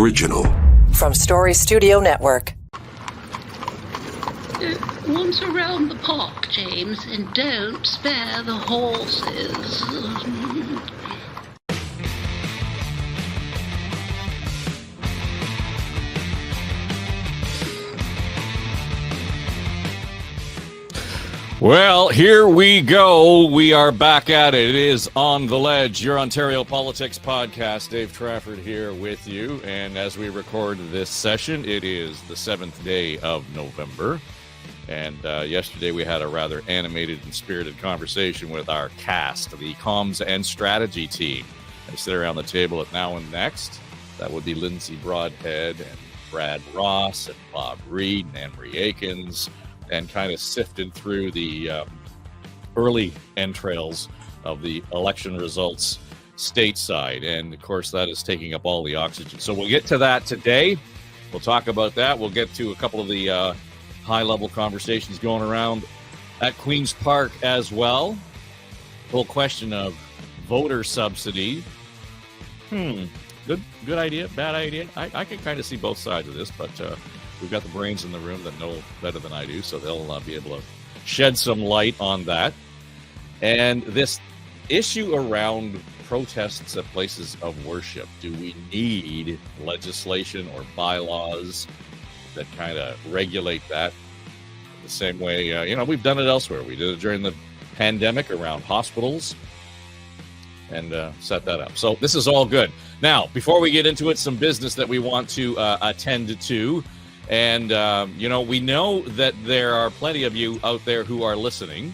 original. From Story Studio Network. Once around the park, James, and don't spare the horses. Well, here we go. We are back at it. It is On the Ledge, your Ontario Politics podcast. Dave Trafford here with you. And as we record this session, it is the 7th day of November. And yesterday we had a rather animated and spirited conversation with our cast, the comms and strategy team. They sit around the table at Now and Next. That would be Lindsay Broadhead and Brad Ross and Bob Reed and Anne-Marie Akins, and kind of sifted through the early entrails of the election results stateside. And, of course, that is taking up all the oxygen. So we'll get to that today. We'll talk about that. We'll get to a couple of the high-level conversations going around at Queen's Park as well. Whole question of voter subsidy. Good idea, bad idea. I can kind of see both sides of this, but we've got the brains in the room that know better than I do, so they'll be able to shed some light on that. And this issue around protests at places of worship. Do we need legislation or bylaws that kind of regulate that the same way? We've done it elsewhere. We did it during the pandemic around hospitals and set that up. So this is all good. Now, before we get into it, some business that we want to attend to. And, we know that there are plenty of you out there who are listening,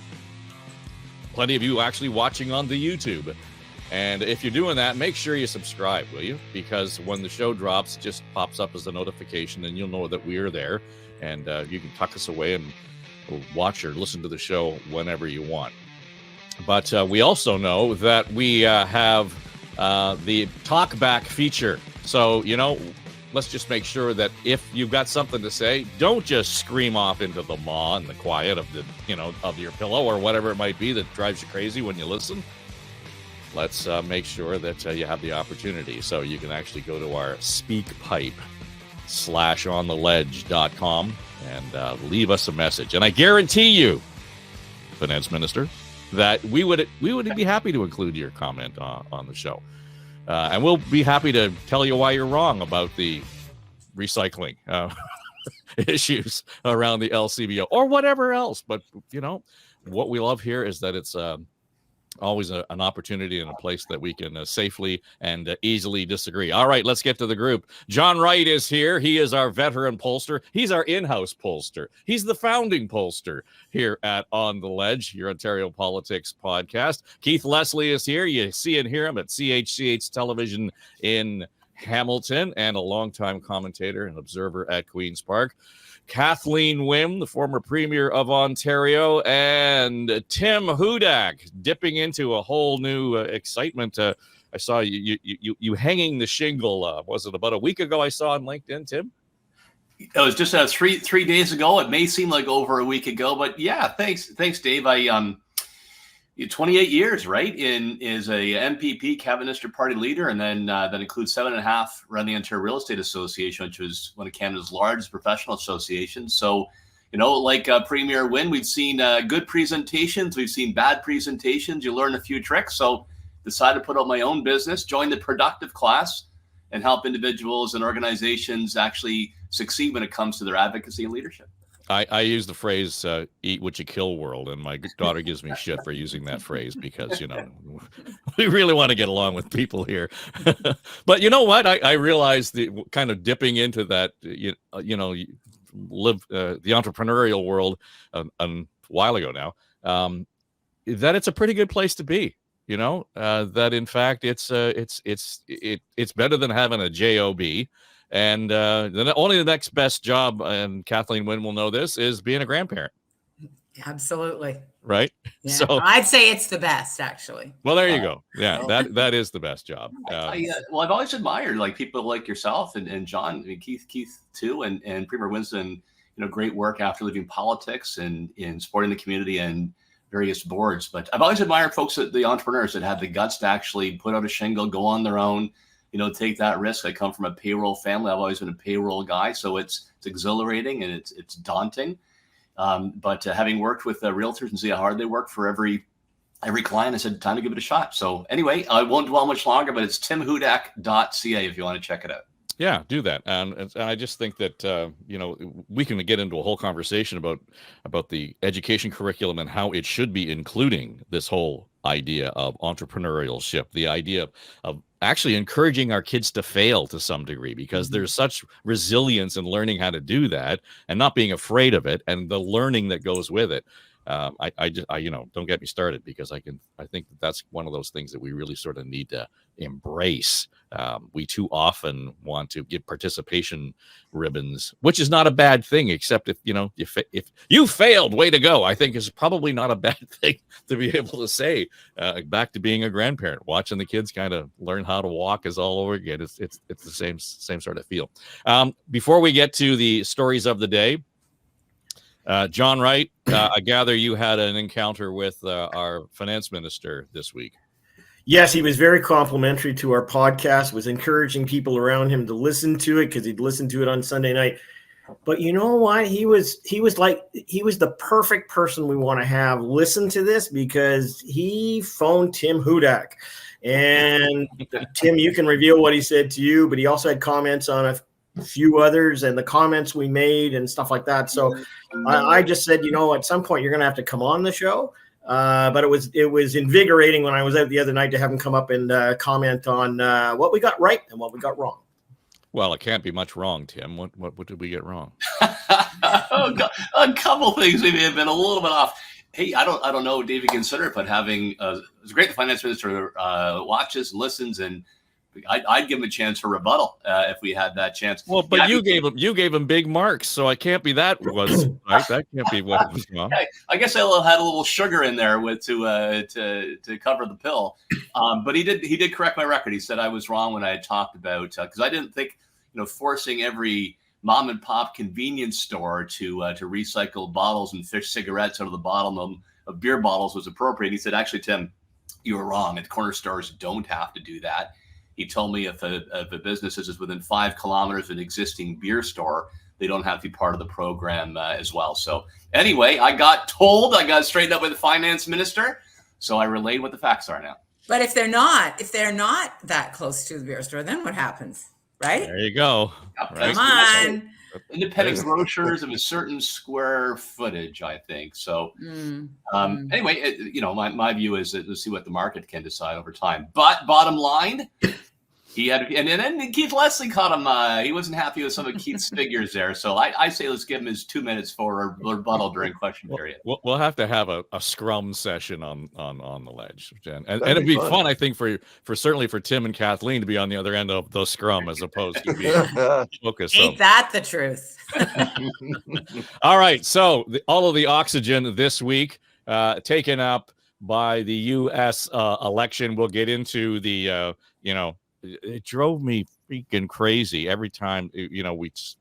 plenty of you actually watching on the YouTube. And if you're doing that, make sure you subscribe, will you? Because when the show drops, it just pops up as a notification and you'll know that we are there. And you can tuck us away and watch or listen to the show whenever you want. But we also know that we have the talkback feature. So, let's just make sure that if you've got something to say, don't just scream off into the maw and the quiet of the, of your pillow or whatever it might be that drives you crazy when you listen. Let's make sure that you have the opportunity. So you can actually go to our speakpipe/ontheledge.com and leave us a message. And I guarantee you, Finance Minister, that we would be happy to include your comment on the show. And we'll be happy to tell you why you're wrong about the recycling issues around the LCBO or whatever else. But, what we love here is that it's always an opportunity and a place that we can safely and easily disagree. All right, let's get to the group. John Wright is here. He is our veteran pollster. He's our in-house pollster. He's the founding pollster here at On the Ledge, your Ontario Politics podcast. Keith Leslie is here. You see and hear him at CHCH television in Hamilton, and a longtime commentator and observer at Queen's Park. Kathleen Wynne, the former Premier of Ontario, and Tim Hudak, dipping into a whole new excitement. I saw you hanging the shingle. Was it about a week ago I saw on LinkedIn, Tim? It was just three days ago. It may seem like over a week ago, but yeah, thanks, Dave. I 28 years, right, is a MPP, Cabinet Minister Party leader, and then that includes 7.5 running the Ontario Real Estate Association, which was one of Canada's largest professional associations. So, like Premier Wynne, we've seen good presentations, we've seen bad presentations. You learn a few tricks. So, decided to put out my own business, join the productive class, and help individuals and organizations actually succeed when it comes to their advocacy and leadership. I use the phrase eat what you kill world, and my daughter gives me shit for using that phrase because, we really want to get along with people here. But you know what? I realized the kind of dipping into that, live the entrepreneurial world a while ago now, that it's a pretty good place to be. That in fact it's better than having a job. And only the next best job, and Kathleen Wynne will know this, is being a grandparent. Absolutely. Right? Yeah. So I'd say it's the best, actually. Well, there you go. Yeah, that is the best job. I've always admired people like yourself and John, Keith too, and Premier Winston, great work after leaving politics and in supporting the community and various boards. But I've always admired folks, the entrepreneurs that have the guts to actually put out a shingle, go on their own, take that risk. I come from a payroll family. I've always been a payroll guy, so it's exhilarating and it's daunting. But having worked with realtors and see how hard they work for every client, I said, time to give it a shot. So anyway, I won't dwell much longer, but it's timhudak.ca if you want to check it out. Yeah, do that. And I just think that, we can get into a whole conversation about the education curriculum and how it should be including this whole idea of entrepreneurship, the idea of actually encouraging our kids to fail to some degree, because there's such resilience in learning how to do that and not being afraid of it and the learning that goes with it. I don't get me started, because I think that's one of those things that we really sort of need to embrace. We too often want to give participation ribbons, which is not a bad thing, except if you failed, way to go, I think is probably not a bad thing to be able to say. Back to being a grandparent, watching the kids kind of learn how to walk is all over again. It's the same sort of feel. Before we get to the stories of the day, John Wright, I gather you had an encounter with our finance minister this week. Yes, he was very complimentary to our podcast, was encouraging people around him to listen to it because he'd listen to it on Sunday night. But you know what? He was the perfect person we want to have listen to this, because he phoned Tim Hudak. And Tim, you can reveal what he said to you, but he also had comments on a few others and the comments we made and stuff like that. So I just said, at some point you're going to have to come on the show. But it was invigorating when I was out the other night to have him come up and comment on what we got right and what we got wrong. Well, it can't be much wrong, Tim. What did we get wrong? A couple things we may have been a little bit off. Hey, I don't know, David, consider it, but having it's great the finance minister watches and listens, and I'd give him a chance for rebuttal if we had that chance. Well, but you gave him big marks, so I can't be that was right. That can't be what was wrong. I guess I had a little sugar in there to cover the pill. But he did correct my record. He said I was wrong when I had talked about because I didn't think forcing every mom and pop convenience store to recycle bottles and fish cigarettes out of the bottom of beer bottles was appropriate. He said, actually, Tim, you were wrong. And corner stores don't have to do that. He told me if a business is within 5 kilometers of an existing beer store, they don't have to be part of the program as well. So anyway, I got straightened up with the finance minister. So I relayed what the facts are now. But if they're not that close to the beer store, then what happens? Right? There you go. Yep, right. Come on. Independent grocers of a certain square footage, I think. So anyway, my view is that let's see what the market can decide over time. But bottom line, he had, and then Keith Leslie caught him. He wasn't happy with some of Keith's figures there. So I say let's give him his 2 minutes for a rebuttal during question period. We'll have to have a scrum session on the ledge, Jen, and it'd be fun, I think, for certainly for Tim and Kathleen to be on the other end of the scrum as opposed to being focused. Ain't that the truth? All right, so all of the oxygen this week taken up by the U.S. Election. We'll get into the it drove me freaking crazy every time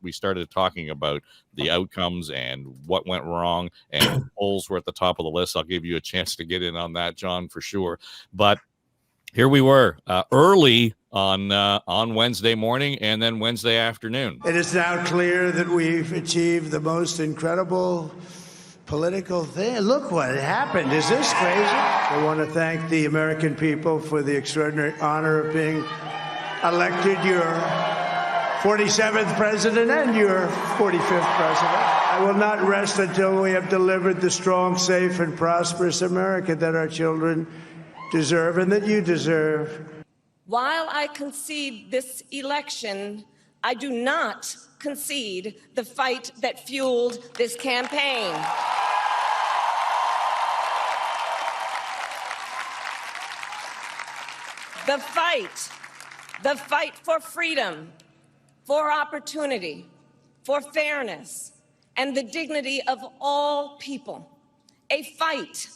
we started talking about the outcomes and what went wrong, and polls were at the top of the list. I'll give you a chance to get in on that, John, for sure. But here we were early on Wednesday morning and then Wednesday afternoon. It is now clear that we've achieved the most incredible political thing. Look what happened. Is this crazy? I want to thank the American people for the extraordinary honor of being elected your 47th president and your 45th president. I will not rest until we have delivered the strong, safe, and prosperous America that our children deserve and that you deserve. While I concede this election, I do not concede the fight that fueled this campaign. The fight for freedom, for opportunity, for fairness, and the dignity of all people. A fight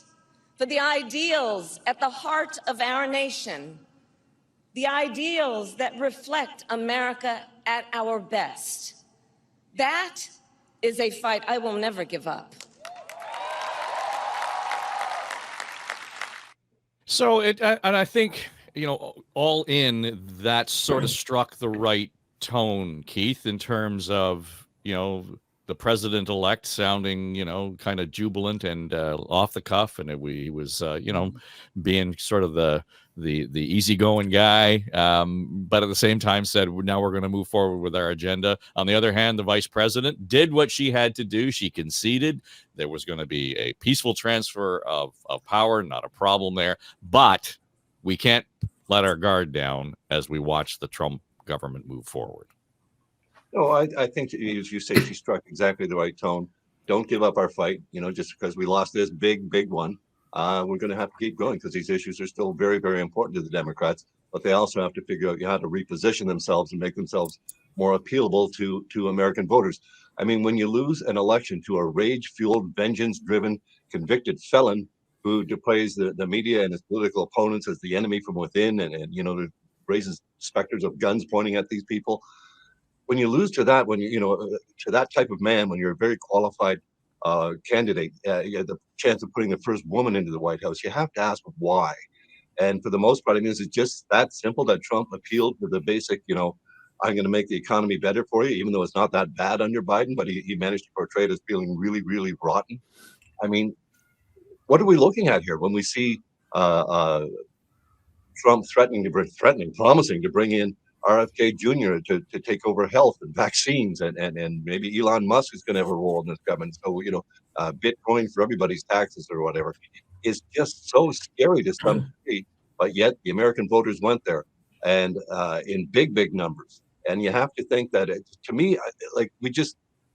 for the ideals at the heart of our nation, the ideals that reflect America at our best. That is a fight I will never give up. So and I think all in, that sort of struck the right tone, Keith, in terms of, the president-elect sounding, kind of jubilant and off the cuff, and he was, being sort of the easygoing guy, but at the same time said, now we're going to move forward with our agenda. On the other hand, the vice president did what she had to do. She conceded there was going to be a peaceful transfer of power, not a problem there, but we can't let our guard down as we watch the Trump government move forward. No, I think, as you say, she struck exactly the right tone. Don't give up our fight, just because we lost this big one. We're going to have to keep going because these issues are still very, very important to the Democrats. But they also have to figure out how to reposition themselves and make themselves more appealable to American voters. I mean, when you lose an election to a rage-fueled, vengeance-driven, convicted felon who displays the media and his political opponents as the enemy from within and raises specters of guns pointing at these people, when you lose to that, to that type of man, when you're a very qualified candidate, you have the chance of putting the first woman into the White House, you have to ask why. And for the most part, I mean, is it just that simple that Trump appealed to the basic, I'm going to make the economy better for you, even though it's not that bad under Biden, but he managed to portray it as feeling really, really rotten. I mean, what are we looking at here when we see Trump promising to bring in RFK Jr. to take over health and vaccines, and maybe Elon Musk is going to have a role in this government. So, Bitcoin for everybody's taxes or whatever is just so scary to some degree. But yet the American voters went there and in big numbers. And you have to think that, to me,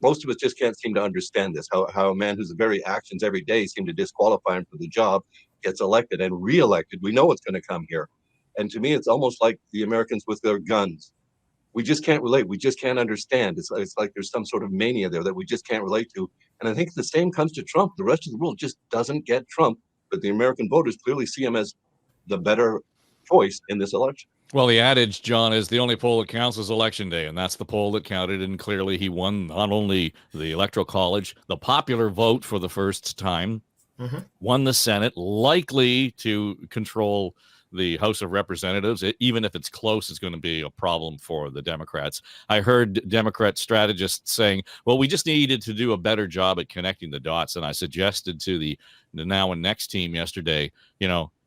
most of us just can't seem to understand this, how a man whose very actions every day seem to disqualify him for the job gets elected and reelected. We know what's going to come here. And to me, it's almost like the Americans with their guns. We just can't relate. We just can't understand. It's like there's some sort of mania there that we just can't relate to. And I think the same comes to Trump. The rest of the world just doesn't get Trump, but the American voters clearly see him as the better choice in this election. Well, the adage, John, is the only poll that counts is Election Day, and that's the poll that counted, and clearly he won not only the Electoral College, the popular vote for the first time, won the Senate, likely to control the House of Representatives. Even if it's close, it's going to be a problem for the Democrats. I heard Democrat strategists saying, well, we just needed to do a better job at connecting the dots. And I suggested to the Now and Next team yesterday,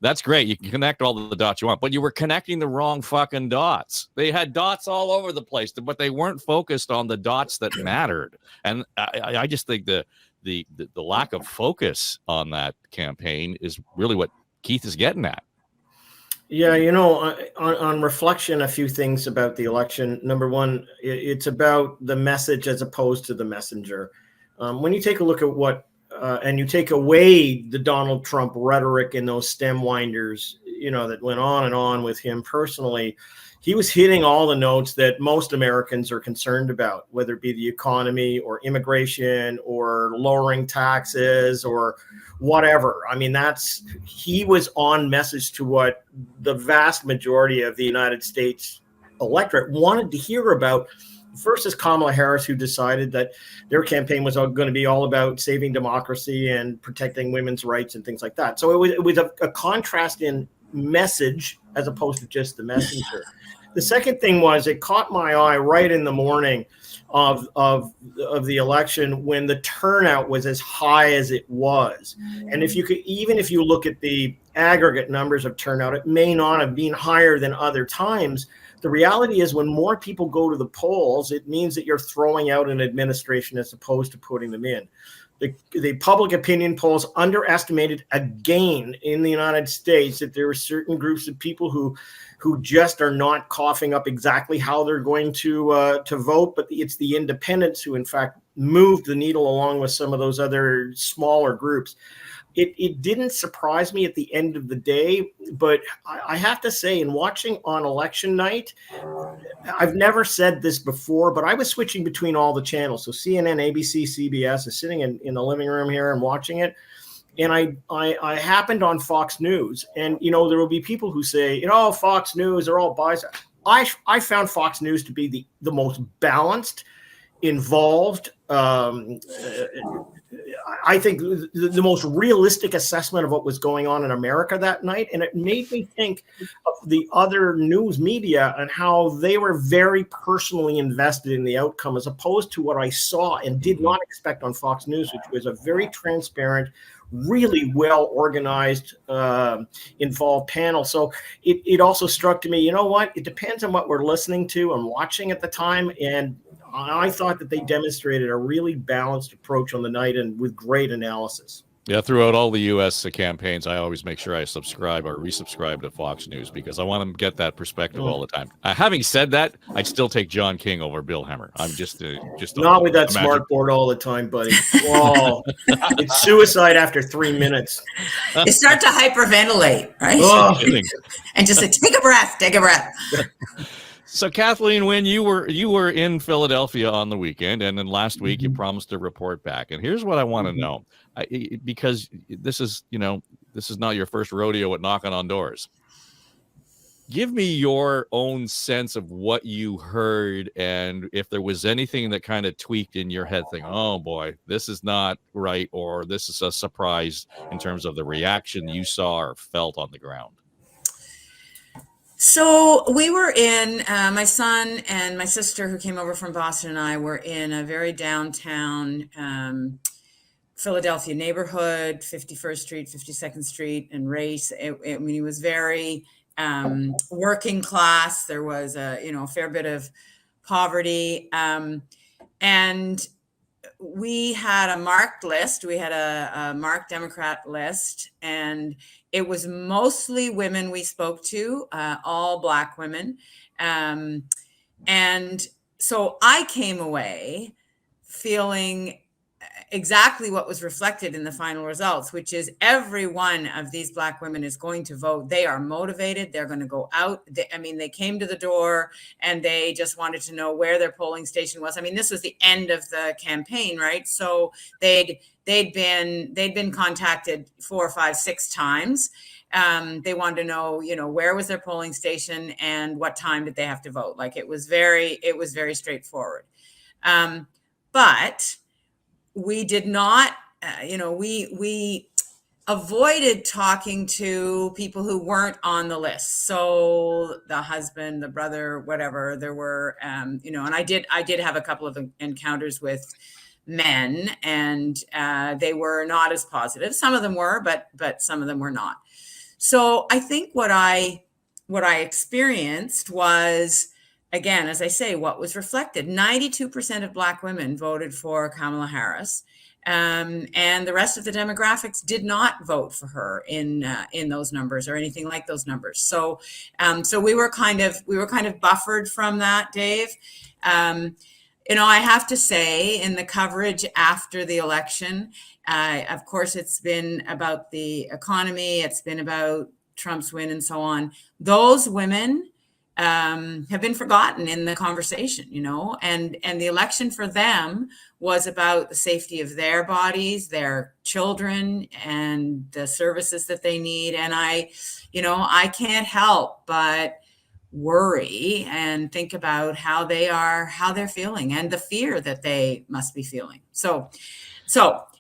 that's great. You can connect all the dots you want, but you were connecting the wrong fucking dots. They had dots all over the place, but they weren't focused on the dots that mattered. And I just think the lack of focus on that campaign is really what Keith is getting at. Yeah, on reflection, a few things about the election. Number one, it's about the message as opposed to the messenger. When you take a look at what, and you take away the Donald Trump rhetoric and those stem winders, that went on and on with him personally, he was hitting all the notes that most Americans are concerned about, whether it be the economy or immigration or lowering taxes or whatever. I mean, he was on message to what the vast majority of the United States electorate wanted to hear about. First is Kamala Harris, who decided that their campaign was going to be all about saving democracy and protecting women's rights and things like that. So it was a contrast in message as opposed to just the messenger. The second thing was, it caught my eye right in the morning of the election when the turnout was as high as it was. And if you look at the aggregate numbers of turnout, it may not have been higher than other times. The reality is, when more people go to the polls, it means that you're throwing out an administration as opposed to putting them in. The public opinion polls underestimated again in the United States that there are certain groups of people who just are not coughing up exactly how they're going to vote, but it's the independents who, in fact, moved the needle along with some of those other smaller groups. It didn't surprise me at the end of the day, but I have to say, in watching on election night, I've never said this before, but I was switching between all the channels. So CNN, ABC, CBS, is sitting in the living room here and watching it. And I happened on Fox News, and, there will be people who say, Fox News are all biased. I found Fox News to be the most balanced, involved. I think the most realistic assessment of what was going on in America that night. And it made me think of the other news media and how they were very personally invested in the outcome, as opposed to what I saw and did not expect on Fox News, which was a very transparent, really well organized, involved panel. So it also struck to me, you know what? It depends on what we're listening to and watching at the time. And I thought that they demonstrated a really balanced approach on the night and with great analysis. Yeah, throughout all the U.S. campaigns, I always make sure I subscribe or resubscribe to Fox News because I want to get that perspective all the time. Having said that, I'd still take John King over Bill Hemmer. I'm just not with that smart board all the time, buddy. Oh, it's suicide after 3 minutes. You start to hyperventilate, right? Oh. And just say, take a breath, take a breath. So, Kathleen, when you were in Philadelphia on the weekend, and then last week you promised to report back. And here's what I want to know, because this is not your first rodeo at knocking on doors. Give me your own sense of what you heard, and if there was anything that kind of tweaked in your head, thinking, "Oh boy, this is not right," or "This is a surprise," in terms of the reaction you saw or felt on the ground. So we were in, my son and my sister who came over from Boston and I were in a very downtown Philadelphia neighborhood, 51st Street, 52nd Street, and Wright. I mean, it was very working class. There was a fair bit of poverty, and we had a marked list. We had a marked Democrat list, and it was mostly women we spoke to, all Black women. And so I came away feeling exactly what was reflected in the final results, which is every one of these Black women is going to vote. They are motivated. They're going to go out. They came to the door and they just wanted to know where their polling station was. I mean, this was the end of the campaign, right? So they'd been contacted 4, 5, 6 times. They wanted to know, where was their polling station and what time did they have to vote? Like it was very straightforward. But we did not, we avoided talking to people who weren't on the list. So the husband, the brother, whatever, there were, and I did have a couple of encounters with men, and they were not as positive. Some of them were, but some of them were not. So I think what I experienced was, again, as I say, what was reflected. 92% of Black women voted for Kamala Harris, and the rest of the demographics did not vote for her in those numbers or anything like those numbers. So, so we were kind of buffered from that, Dave. I have to say, in the coverage after the election, of course, it's been about the economy, it's been about Trump's win, and so on. Those women have been forgotten in the conversation, and the election for them was about the safety of their bodies, their children, and the services that they need. And I can't help but worry and think about how they're feeling and the fear that they must be feeling. So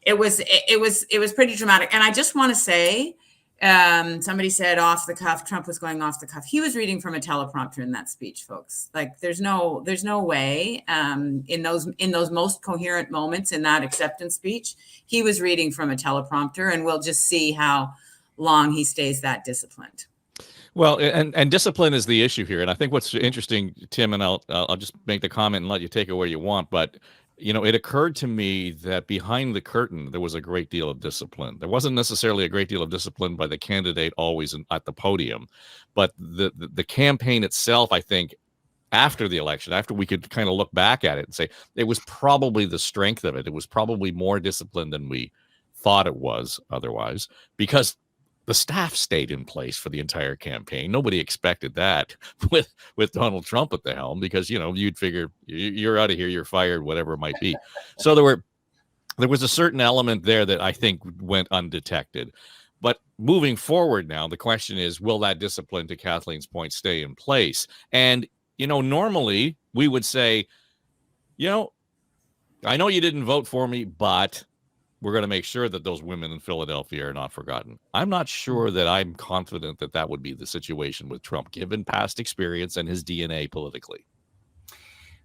it was pretty dramatic. And I just want to say, somebody said off the cuff, Trump was going off the cuff. He was reading from a teleprompter in that speech, folks. Like there's no way in those most coherent moments in that acceptance speech, he was reading from a teleprompter, and we'll just see how long he stays that disciplined. Well, and discipline is the issue here. And I think what's interesting, Tim, and I'll just make the comment and let you take it where you want, but it occurred to me that behind the curtain, there was a great deal of discipline. There wasn't necessarily a great deal of discipline by the candidate always at the podium, but the campaign itself, I think, after the election, after we could kind of look back at it and say, it was probably the strength of it. It was probably more disciplined than we thought it was otherwise, because the staff stayed in place for the entire campaign. Nobody expected that with Donald Trump at the helm, because, you'd figure you're out of here, you're fired, whatever it might be. So there was a certain element there that I think went undetected. But moving forward now, the question is, will that discipline, to Kathleen's point, stay in place? And, normally we would say, I know you didn't vote for me, but we're going to make sure that those women in Philadelphia are not forgotten. I'm not sure that I'm confident that that would be the situation with Trump, given past experience and his DNA politically.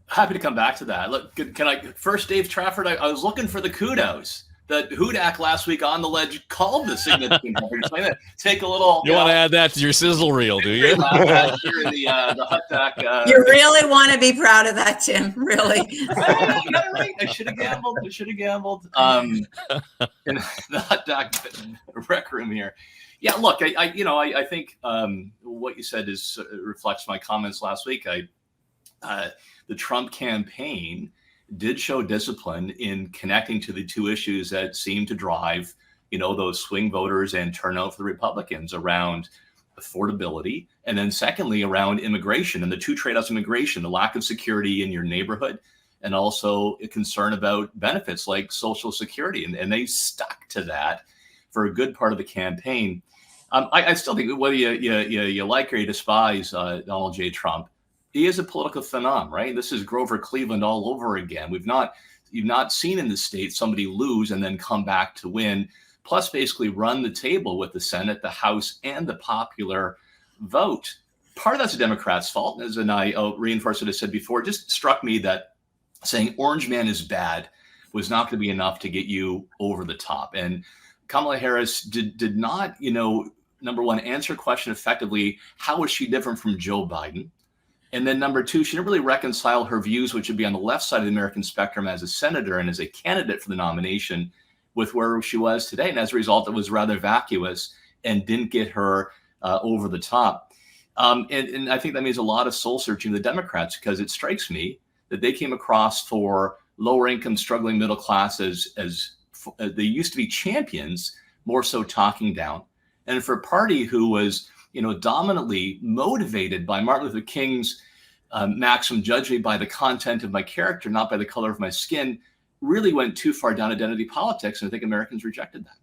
Happy to come back to that. Look, can I first, Dave Trafford? I was looking for the kudos. The Hudak last week on the ledge called the significant difference. I'm gonna take a little. You want to add that to your sizzle reel, do you? Here in the Hudak. You really want to be proud of that, Tim? Really? I should have gambled. In the Hudak rec room here. Yeah, look, I think what you said reflects my comments last week. The Trump campaign did show discipline in connecting to the two issues that seem to drive, those swing voters and turnout for the Republicans around affordability. And then secondly, around immigration and the two trade-offs: immigration, the lack of security in your neighborhood, and also a concern about benefits like Social Security. And they stuck to that for a good part of the campaign. I still think whether you like or you despise Donald J. Trump, he is a political phenomenon, right? This is Grover Cleveland all over again. You've not seen in the state somebody lose and then come back to win, plus basically run the table with the Senate, the House, and the popular vote. Part of that's a Democrat's fault, and I'll reinforce what I said before. It just struck me that saying Orange Man is bad was not going to be enough to get you over the top. And Kamala Harris did not, number one, answer a question effectively. How is she different from Joe Biden? And then number two, she didn't really reconcile her views, which would be on the left side of the American spectrum as a senator and as a candidate for the nomination, with where she was today. And as a result, it was rather vacuous and didn't get her over the top. And I think that means a lot of soul searching to the Democrats, because it strikes me that they came across for lower income, struggling middle class as they used to be champions, more so talking down. And for a party who was dominantly motivated by Martin Luther King's maxim, judge me by the content of my character, not by the color of my skin, really went too far down identity politics. And I think Americans rejected that.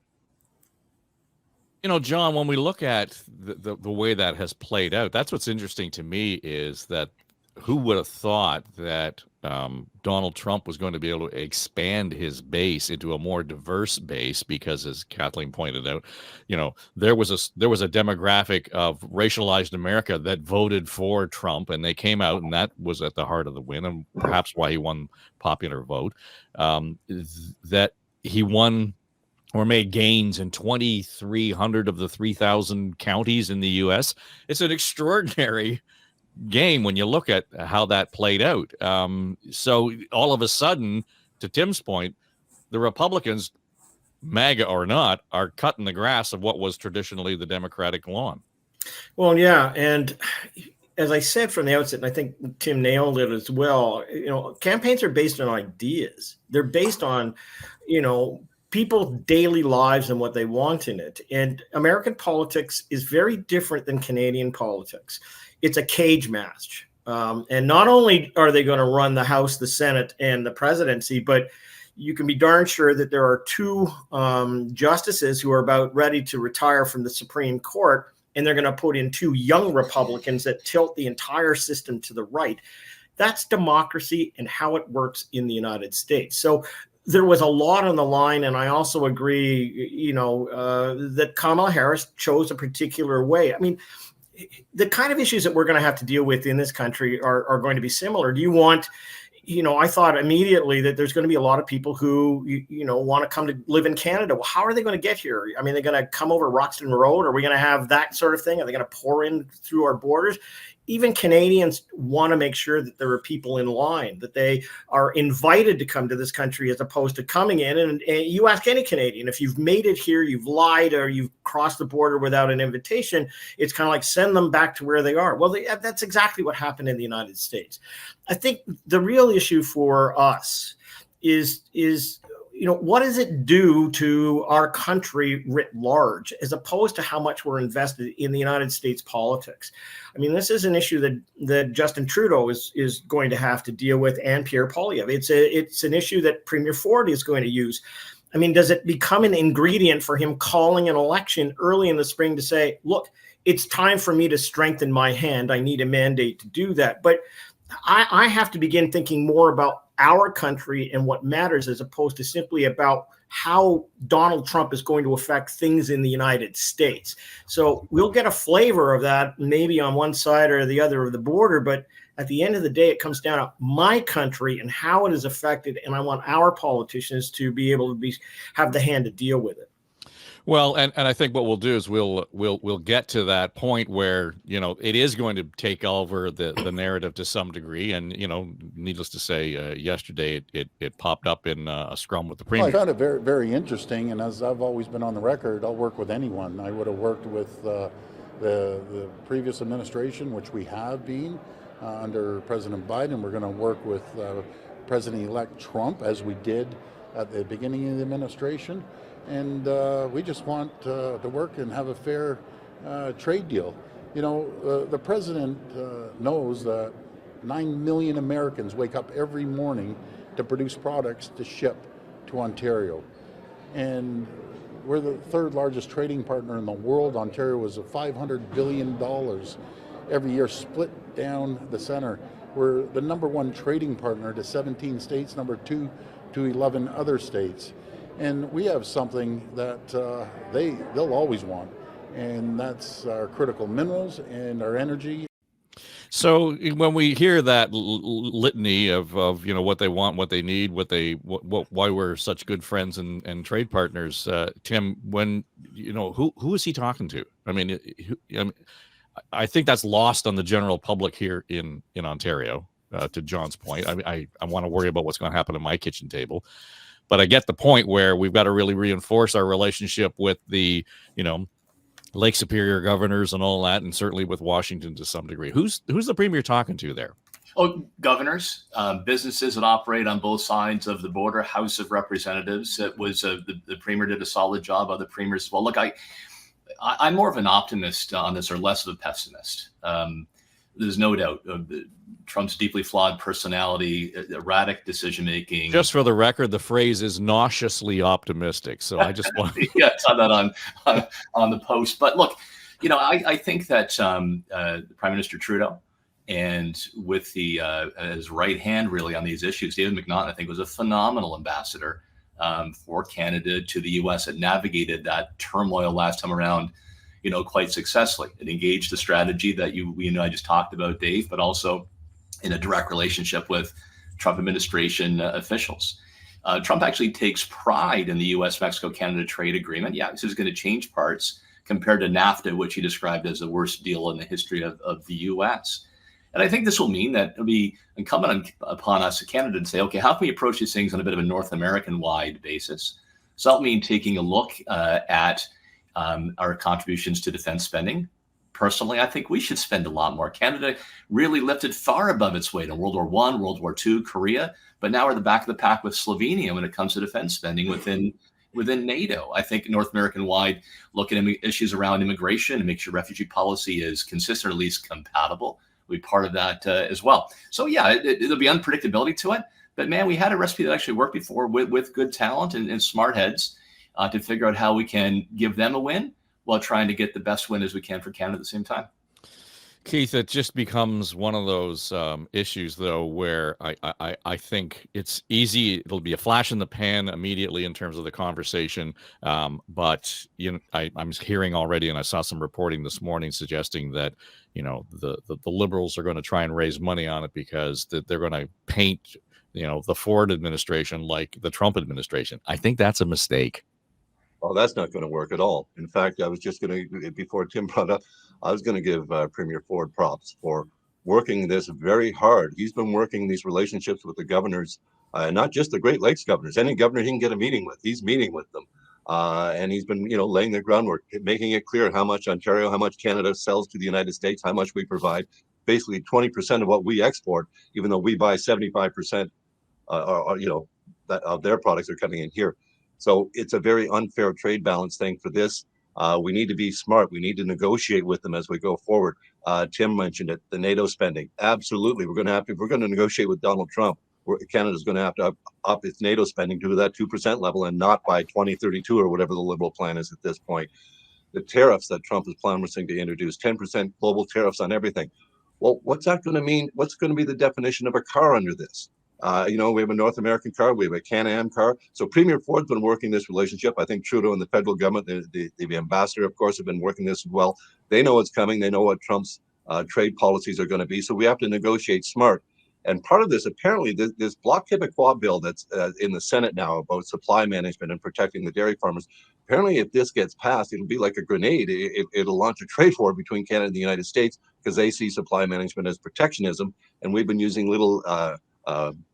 John, when we look at the way that has played out, that's what's interesting to me, is that who would have thought that Donald Trump was going to be able to expand his base into a more diverse base? Because, as Kathleen pointed out, there was a demographic of racialized America that voted for Trump, and they came out, and that was at the heart of the win, and perhaps why he won popular vote. That he won or made gains in 2,300 of the 3,000 counties in the U.S. It's an extraordinary game when you look at how that played out. So all of a sudden, to Tim's point, the Republicans, MAGA or not, are cutting the grass of what was traditionally the Democratic lawn. Well, yeah. And as I said from the outset, and I think Tim nailed it as well, campaigns are based on ideas. They're based on, people's daily lives and what they want in it. And American politics is very different than Canadian politics. It's a cage match. And not only are they going to run the House, the Senate, and the presidency, but you can be darn sure that there are two justices who are about ready to retire from the Supreme Court, and they're going to put in two young Republicans that tilt the entire system to the right. That's democracy and how it works in the United States. So there was a lot on the line, and I also agree, that Kamala Harris chose a particular way. I mean, the kind of issues that we're going to have to deal with in this country are going to be similar. Do you want, I thought immediately that there's going to be a lot of people who, want to come to live in Canada. Well, how are they going to get here? I mean, they're going to come over Roxton Road? Are we going to have that sort of thing? Are they going to pour in through our borders? Even Canadians want to make sure that there are people in line, that they are invited to come to this country as opposed to coming in. And you ask any Canadian, if you've made it here, you've lied, or you've crossed the border without an invitation, it's kind of like send them back to where they are. Well, that's exactly what happened in the United States. I think the real issue for us is what does it do to our country writ large, as opposed to how much we're invested in the United States politics? I mean, this is an issue that Justin Trudeau is going to have to deal with, and Pierre Poilievre. It's an issue that Premier Ford is going to use. I mean, does it become an ingredient for him calling an election early in the spring to say, look, it's time for me to strengthen my hand. I need a mandate to do that. But I have to begin thinking more about our country and what matters, as opposed to simply about how Donald Trump is going to affect things in the United States. So we'll get a flavor of that maybe on one side or the other of the border, but at the end of the day, it comes down to my country and how it is affected, and I want our politicians to be able to have the hand to deal with it. Well, and I think what we'll do is we'll get to that point where, you know, it is going to take over the narrative to some degree. And, you know, needless to say, yesterday it popped up in a scrum with the premier. Well, I found it very, very interesting. And as I've always been on the record, I'll work with anyone. I would have worked with the previous administration, which we have been under President Biden. We're going to work with President-elect Trump, as we did at the beginning of the administration. And we just want to work and have a fair trade deal. You know, the president knows that 9 million Americans wake up every morning to produce products to ship to Ontario. And we're the third largest trading partner in the world. Ontario is $500 billion every year, split down the center. We're the number one trading partner to 17 states, number two to 11 other states. And we have something that they'll always want, and that's our critical minerals and our energy. So when we hear that litany of you know, what they want, what they need, why we're such good friends and trade partners, Tim, when, you know, who is he talking to? I mean, I think that's lost on the general public here in Ontario. To John's point, I want to worry about what's going to happen at my kitchen table. But I get the point where we've got to really reinforce our relationship with the, you know, Lake Superior governors and all that, and certainly with Washington to some degree. Who's the premier talking to there? Oh, governors, businesses that operate on both sides of the border, House of Representatives. It was the premier did a solid job. Other premiers as well. Look, I'm more of an optimist on this, or less of a pessimist. There's no doubt of Trump's deeply flawed personality, erratic decision-making. Just for the record, the phrase is nauseously optimistic. So I just want yeah, I saw that on the post. But look, you know, I think that Prime Minister Trudeau, and with his right hand really on these issues, David McNaughton, I think, was a phenomenal ambassador for Canada to the U.S. It navigated that turmoil last time around, you know, quite successfully. It engaged the strategy that I just talked about, Dave, but also in a direct relationship with Trump administration officials. Trump actually takes pride in the U.S.-Mexico-Canada trade agreement. Yeah, this is going to change parts compared to NAFTA, which he described as the worst deal in the history of the U.S. And I think this will mean that it'll be incumbent upon us in Canada to say, okay, how can we approach these things on a bit of a North American-wide basis? So that'll mean taking a look at our contributions to defense spending. Personally, I think we should spend a lot more. Canada really lifted far above its weight in World War I, World War II, Korea, but now we're at the back of the pack with Slovenia when it comes to defense spending within NATO. I think North American-wide, look at issues around immigration and make sure refugee policy is consistent, or at least compatible. We'll be part of that as well. So yeah, it'll be unpredictability to it. But man, we had a recipe that actually worked before with good talent and smart heads to figure out how we can give them a win while trying to get the best win as we can for Canada at the same time. Keith, it just becomes one of those issues, though, where I think it's easy. It'll be a flash in the pan immediately in terms of the conversation. But you know, I'm hearing already, and I saw some reporting this morning suggesting that, you know, the Liberals are going to try and raise money on it because they're going to paint, you know, the Ford administration like the Trump administration. I think that's a mistake. Oh, that's not going to work at all. In fact, I was just going to, before Tim brought up, I was going to give Premier Ford props for working this very hard. He's been working these relationships with the governors, not just the Great Lakes governors. Any governor he can get a meeting with, he's meeting with them. And he's been, you know, laying the groundwork, making it clear how much Ontario, how much Canada sells to the United States, how much we provide. Basically 20% of what we export, even though we buy 75%, you know, of their products are coming in here. So it's a very unfair trade balance thing for this. We need to be smart. We need to negotiate with them as we go forward. Tim mentioned it, the NATO spending. Absolutely. We're going to have to, if we're going to negotiate with Donald Trump, Canada's going to have to up its NATO spending to that 2% level, and not by 2032 or whatever the Liberal plan is at this point. The tariffs that Trump is promising to introduce, 10% global tariffs on everything. Well, what's that going to mean? What's going to be the definition of a car under this? We have a North American car, we have a Can-Am car. So Premier Ford's been working this relationship. I think Trudeau and the federal government, the ambassador, of course, have been working this as well. They know it's coming. They know what Trump's trade policies are going to be. So we have to negotiate smart. And part of this, apparently, this Bloc Québécois bill that's in the Senate now about supply management and protecting the dairy farmers, apparently if this gets passed, it'll be like a grenade. It'll launch a trade war between Canada and the United States because they see supply management as protectionism. And we've been using little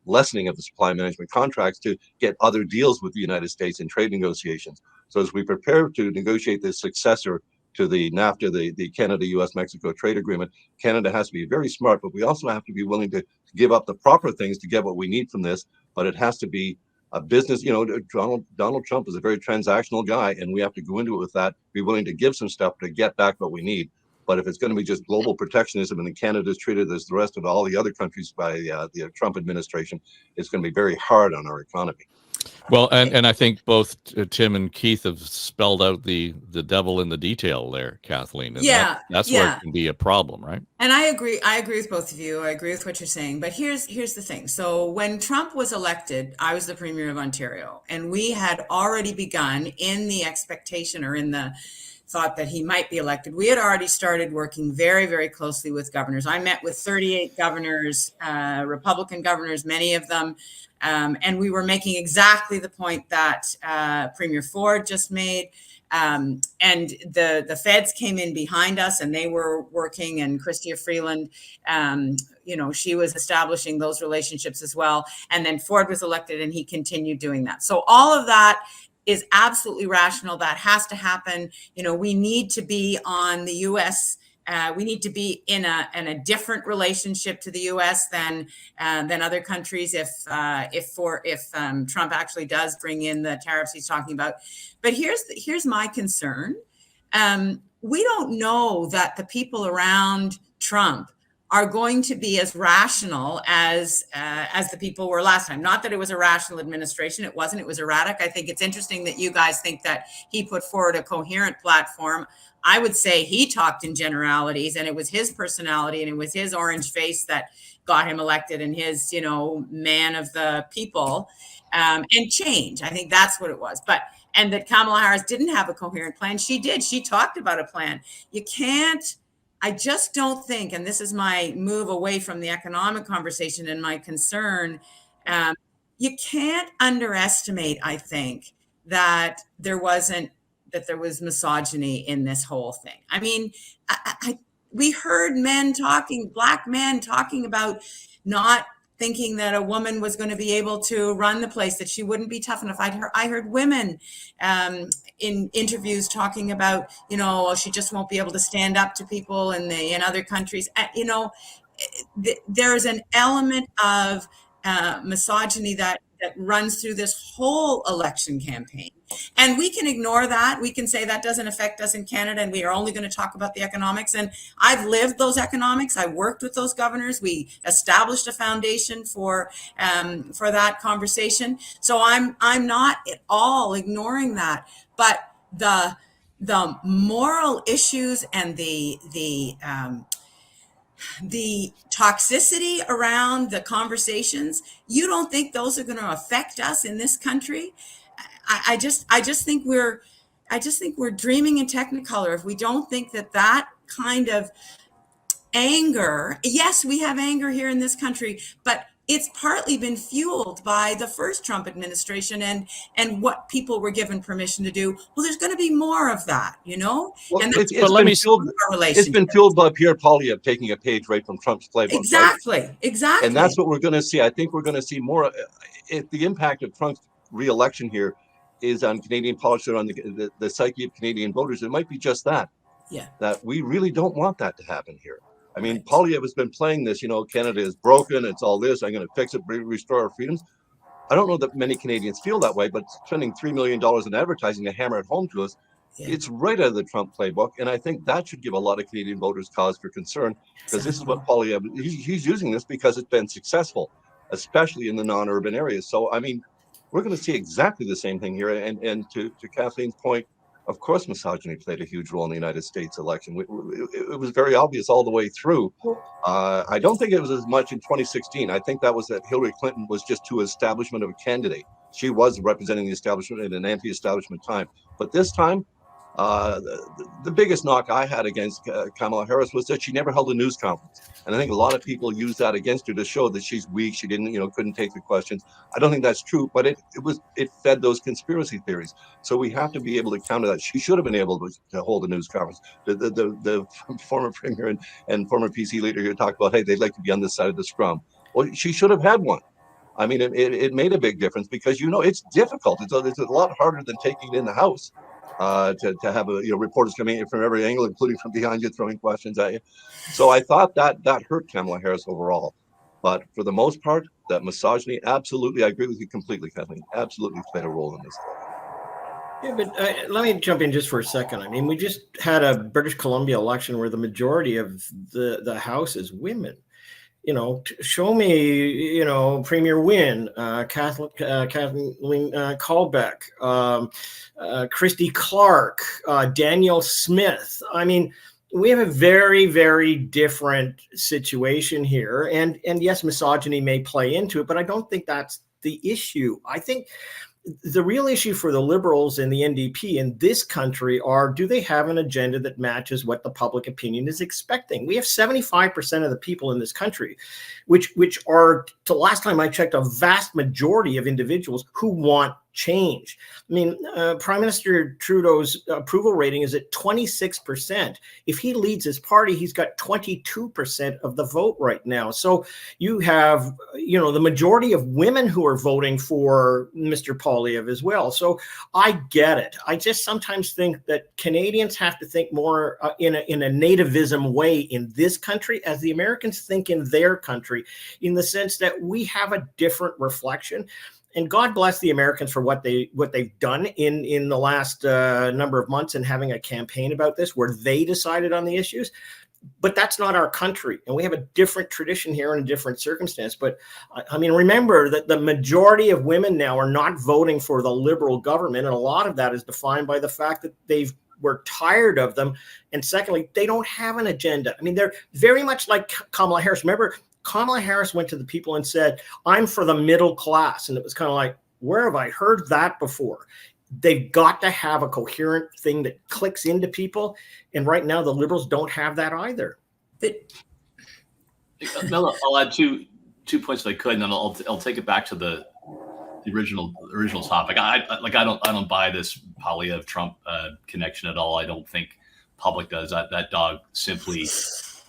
lessening of the supply management contracts to get other deals with the United States in trade negotiations. So as we prepare to negotiate this successor to the NAFTA, the Canada, US, Mexico trade agreement, Canada has to be very smart, but we also have to be willing to give up the proper things to get what we need from this. But it has to be a business. Donald Trump is a very transactional guy, and we have to go into it with that, be willing to give some stuff to get back what we need. But if it's going to be just global protectionism and then Canada is treated as the rest of all the other countries by the Trump administration, it's going to be very hard on our economy. Well, and I think both Tim and Keith have spelled out the devil in the detail there, Kathleen. And that's where it can be a problem, right? And I agree with both of you. I agree with what you're saying. But here's the thing. So when Trump was elected, I was the Premier of Ontario, and we had already begun in the expectation or in the thought that he might be elected. We had already started working very, very closely with governors. I met with 38 governors, Republican governors, many of them. And we were making exactly the point that Premier Ford just made. And the feds came in behind us and they were working, and Chrystia Freeland, she was establishing those relationships as well. And then Ford was elected and he continued doing that. So all of that is absolutely rational. That has to happen. We need to be on the U.S. We need to be in a different relationship to the U.S. than other countries if Trump actually does bring in the tariffs he's talking about. But here's my concern. We don't know that the people around Trump are going to be as rational as the people were last time. Not that it was a rational administration. It wasn't. It was erratic. I think it's interesting that you guys think that he put forward a coherent platform. I would say he talked in generalities, and it was his personality and it was his orange face that got him elected, and his, man of the people, and change. I think that's what it was. And that Kamala Harris didn't have a coherent plan. She did. She talked about a plan. I just don't think, and this is my move away from the economic conversation and my concern, you can't underestimate, I think, that there was misogyny in this whole thing. I mean, we heard black men talking about not thinking that a woman was going to be able to run the place, that she wouldn't be tough enough. I heard women in interviews talking about, she just won't be able to stand up to people in other countries. There's an element of misogyny that runs through this whole election campaign. And we can ignore that. We can say that doesn't affect us in Canada, and we are only going to talk about the economics. And I've lived those economics. I worked with those governors. We established a foundation for that conversation. So I'm not at all ignoring that. But the moral issues and the toxicity around the conversations, you don't think those are going to affect us in this country? I just think we're dreaming in Technicolor if we don't think that kind of anger. Yes, we have anger here in this country, but it's partly been fueled by the first Trump administration and what people were given permission to do. Well, there's going to be more of that, Well, and it's been fueled by Pierre Poilievre taking a page right from Trump's playbook. Exactly, right? Exactly. And that's what we're going to see. I think we're going to see more. The impact of Trump's re-election here is on Canadian politics, on the psyche of Canadian voters. It might be just that. Yeah. That we really don't want that to happen here. I mean, Poilievre has been playing this, Canada is broken. It's all this. I'm going to fix it, restore our freedoms. I don't know that many Canadians feel that way, but spending $3 million in advertising to hammer it home to us, it's right out of the Trump playbook. And I think that should give a lot of Canadian voters cause for concern, because this is what Poilievre, he's using this because it's been successful, especially in the non-urban areas. So, I mean, we're going to see exactly the same thing here. And to Kathleen's point Of course, misogyny played a huge role in the United States election. It was very obvious all the way through. I don't think it was as much in 2016. I think that was that Hillary Clinton was just too establishment of a candidate. She was representing the establishment in an anti-establishment time. But this time, the biggest knock I had against Kamala Harris was that she never held a news conference. And I think a lot of people use that against her to show that she's weak. She didn't, couldn't take the questions. I don't think that's true, but it fed those conspiracy theories. So we have to be able to counter that. She should have been able to hold a news conference. The former premier and former PC leader here talked about, hey, they'd like to be on this side of the scrum. Well, she should have had one. I mean, it made a big difference because, it's difficult. It's a lot harder than taking it in the House. To have reporters coming in from every angle, including from behind you, throwing questions at you. So I thought that hurt Kamala Harris overall. But for the most part, that misogyny, absolutely, I agree with you completely, Kathleen, absolutely played a role in this. Yeah, but let me jump in just for a second. I mean, we just had a British Columbia election where the majority of the House is women. Show me, Premier Wynne, Kathleen Kalbeck, Christy Clark, Danielle Smith. I mean, we have a very, very different situation here. And yes, misogyny may play into it, but I don't think that's the issue. I think the real issue for the Liberals and the NDP in this country are, do they have an agenda that matches what the public opinion is expecting? We have 75% of the people in this country, which are, the last time I checked, a vast majority of individuals who want change. I mean, Prime Minister Trudeau's approval rating is at 26%. If he leads his party, he's got 22% of the vote right now. So you have, the majority of women who are voting for Mr. Poilievre as well. So I get it. I just sometimes think that Canadians have to think more in a nativism way in this country as the Americans think in their country, in the sense that we have a different reflection. And God bless the Americans for what they've done in the last number of months and having a campaign about this where they decided on the issues. But that's not our country. And we have a different tradition here and a different circumstance. But I mean, remember that the majority of women now are not voting for the Liberal government. And a lot of that is defined by the fact that we're tired of them. And secondly, they don't have an agenda. I mean, they're very much like Kamala Harris. Remember, Kamala Harris went to the people and said, I'm for the middle class. And it was kind of like, where have I heard that before? They've got to have a coherent thing that clicks into people. And right now, the Liberals don't have that either. Mel, I'll add two points if I could, and then I'll take it back to the original topic. I don't buy this Poilievre Trump connection at all. I don't think public does. That dog simply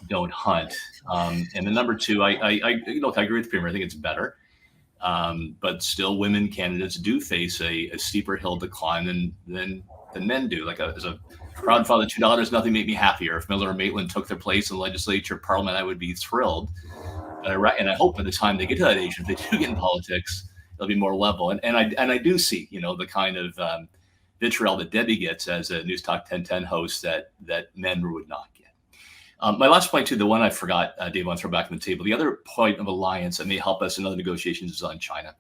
don't hunt. And then number two, I agree with the Premier. I think it's better. But still, women candidates do face a steeper hill to climb than men do. Like as a proud father, $2, nothing made me happier. If Miller or Maitland took their place in the legislature, parliament, I would be thrilled. And I hope by the time they get to that age, if they do get in politics, they'll be more level. And I do see, the kind of vitriol that Debbie gets as a News Talk 1010 host that men would not get. My last point, too, the one I forgot, Dave, I want to throw back on the table. The other point of alliance that may help us in other negotiations is on China.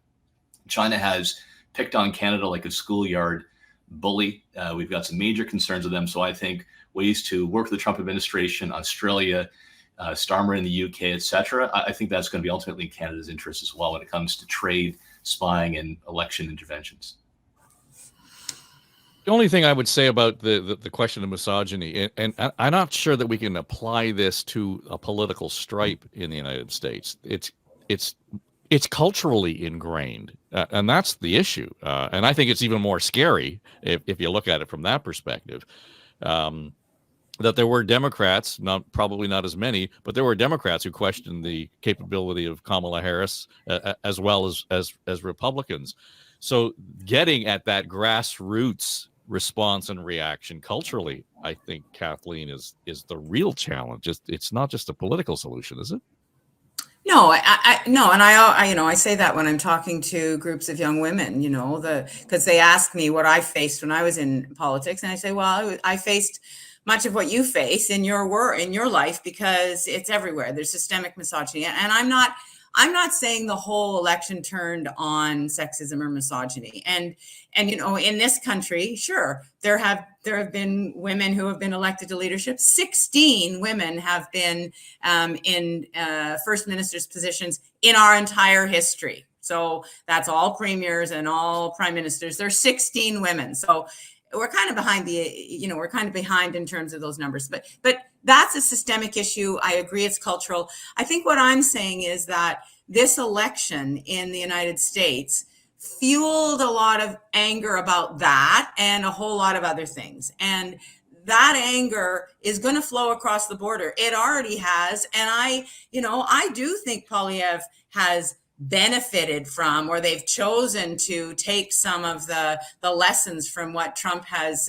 China has picked on Canada like a schoolyard bully. We've got some major concerns with them. So I think ways to work with the Trump administration, Australia, Starmer in the UK, et cetera, I think that's going to be ultimately in Canada's interest as well when it comes to trade, spying, and election interventions. The only thing I would say about the question of misogyny, and I'm not sure that we can apply this to a political stripe in the United States. It's culturally ingrained, and that's the issue. And I think it's even more scary if you look at it from that perspective. That there were Democrats, probably not as many, but there were Democrats who questioned the capability of Kamala Harris as well as Republicans. So getting at that grassroots response and reaction culturally, I think, Kathleen, is the real challenge. It's not just a political solution, is it? No, no, and I say that when I'm talking to groups of young women, because they ask me what I faced when I was in politics, and I say, well, I faced much of what you face in your life because it's everywhere. There's systemic misogyny, and I'm not I'm not saying the whole election turned on sexism or misogyny. And you know, in this country, sure, there have been women who have been elected to leadership. 16 women have been in first minister's positions in our entire history. So that's all premiers and all prime ministers. There's 16 women. So we're kind of behind we're kind of behind in terms of those numbers, but that's a systemic issue. I agree it's cultural. I think what I'm saying is that this election in the United States fueled a lot of anger about that and a whole lot of other things. And that anger is going to flow across the border. It already has. And I do think Poilievre has benefited from, or they've chosen to take some of the lessons from what Trump has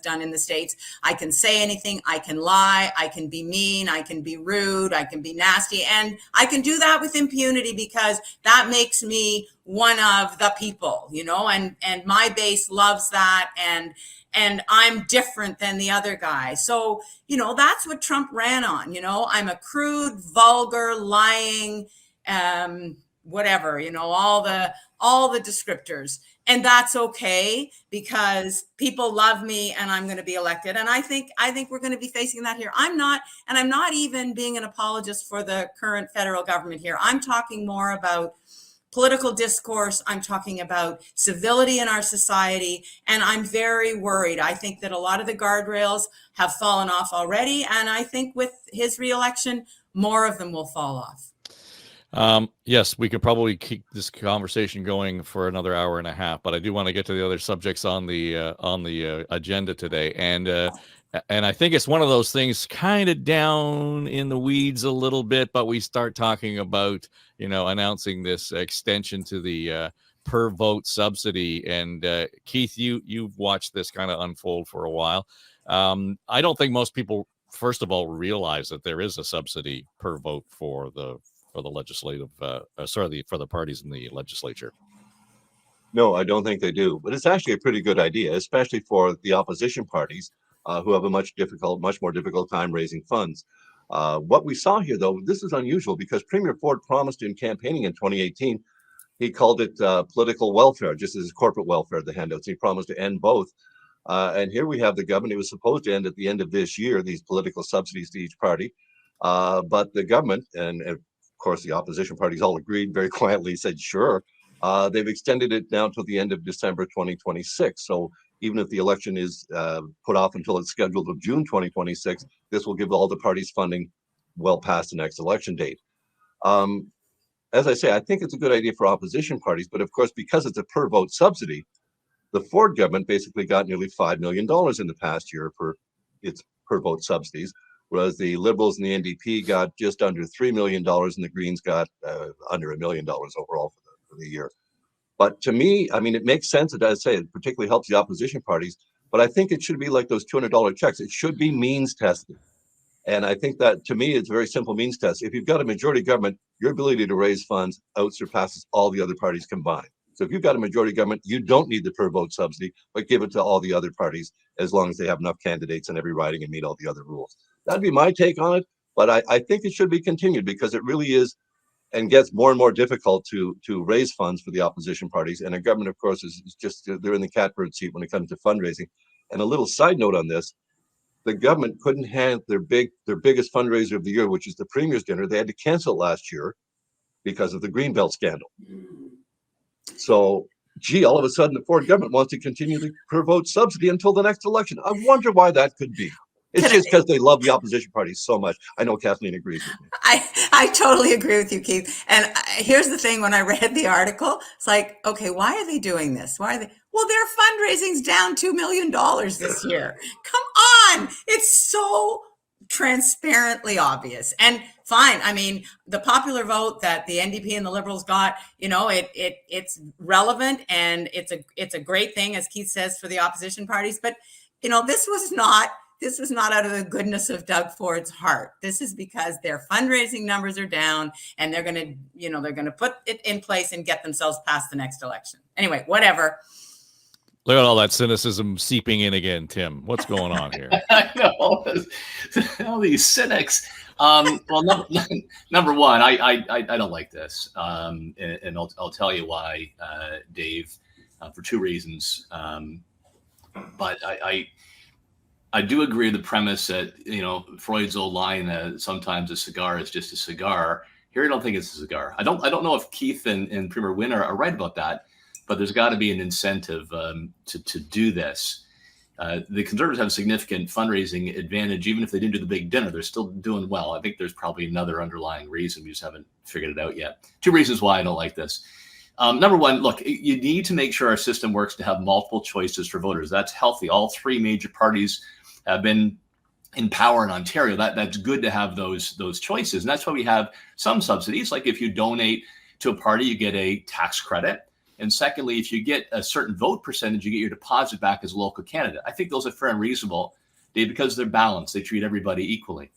done in the States. I can say anything, I can lie, I can be mean, I can be rude, I can be nasty, and I can do that with impunity because that makes me one of the people, and my base loves that, and I'm different than the other guy. So, that's what Trump ran on. I'm a crude, vulgar, lying, whatever, all the descriptors. And that's okay because people love me and I'm going to be elected. And I think we're going to be facing that here. I'm not even being an apologist for the current federal government here. I'm talking more about political discourse. I'm talking about civility in our society. And I'm very worried. I think that a lot of the guardrails have fallen off already. And I think with his reelection, more of them will fall off. Yes, we could probably keep this conversation going for another hour and a half, but I do want to get to the other subjects on the agenda today. And I think it's one of those things kind of down in the weeds a little bit, but we start talking about, announcing this extension to the per vote subsidy. And Keith, you've watched this kind of unfold for a while. I don't think most people, first of all, realize that there is a subsidy per vote for the legislative, for the parties in the legislature. No, I don't think they do. But it's actually a pretty good idea, especially for the opposition parties who have a much more difficult time raising funds. What we saw here, though, this is unusual because Premier Ford promised in campaigning in 2018, he called it political welfare, just as corporate welfare, the handouts. He promised to end both. And here we have the government. It was supposed to end at the end of this year, these political subsidies to each party. But the government, and of course, the opposition parties all agreed very quietly, said, sure. They've extended it now till the end of December 2026. So even if the election is put off until it's scheduled of June 2026, this will give all the parties funding well past the next election date. As I say, I think it's a good idea for opposition parties, but of course, because it's a per vote subsidy, the Ford government basically got nearly $5 million in the past year for its per vote subsidies, whereas the Liberals and the NDP got just under $3 million and the Greens got under $1 million overall for the year. But to me, I mean, it makes sense. As I say, it particularly helps the opposition parties, but I think it should be like those $200 checks. It should be means tested. And I think that, to me, it's a very simple means test. If you've got a majority government, your ability to raise funds outsurpasses all the other parties combined. So if you've got a majority government, you don't need the per vote subsidy, but give it to all the other parties as long as they have enough candidates in every riding and meet all the other rules. That'd be my take on it. But I think it should be continued because it really is and gets more and more difficult to raise funds for the opposition parties. And a government, of course, is just, they're in the catbird seat when it comes to fundraising. And a little side note on this, the government couldn't have their biggest fundraiser of the year, which is the Premier's dinner. They had to cancel it last year because of the Greenbelt scandal. So, gee, all of a sudden the Ford government wants to continue the per vote subsidy until the next election. I wonder why that could be. It's just because they love the opposition parties so much. I know Kathleen agrees with me. I totally agree with you, Keith. And here's the thing, when I read the article, it's like, okay, why are they doing this? Why are they? Well, their fundraising's down $2 million this year. Come on. It's so transparently obvious. And fine. I mean, the popular vote that the NDP and the Liberals got, it's relevant and it's a great thing, as Keith says, for the opposition parties. But, this was not out of the goodness of Doug Ford's heart. This is because their fundraising numbers are down and they're going to put it in place and get themselves past the next election. Anyway, whatever. Look at all that cynicism seeping in again, Tim. What's going on here? I know all these cynics. Well, number one, I don't like this, and I'll tell you why, Dave, for two reasons. But I do agree with the premise that, Freud's old line, sometimes a cigar is just a cigar. Here, I don't think it's a cigar. I don't know if Keith and Premier Wynne are right about that, but there's got to be an incentive to do this. The Conservatives have a significant fundraising advantage. Even if they didn't do the big dinner, they're still doing well. I think there's probably another underlying reason. We just haven't figured it out yet. Two reasons why I don't like this. Number one, look, you need to make sure our system works to have multiple choices for voters. That's healthy. All three major parties have been in power in Ontario. That's good to have those choices. And that's why we have some subsidies. Like if you donate to a party, you get a tax credit. And secondly, if you get a certain vote percentage, you get your deposit back as a local candidate. I think those are fair and reasonable, Dave, because they're balanced. They treat everybody equally.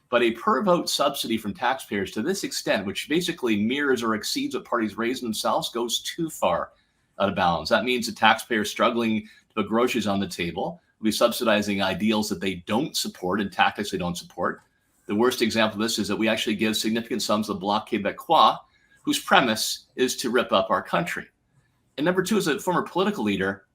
But a per vote subsidy from taxpayers to this extent, which basically mirrors or exceeds what parties raise themselves, goes too far out of balance. That means the taxpayers struggling to put groceries on the table will be subsidizing ideals that they don't support and tactics they don't support. The worst example of this is that we actually give significant sums to the Bloc Québécois, whose premise is to rip up our country. And number two, as a former political leader,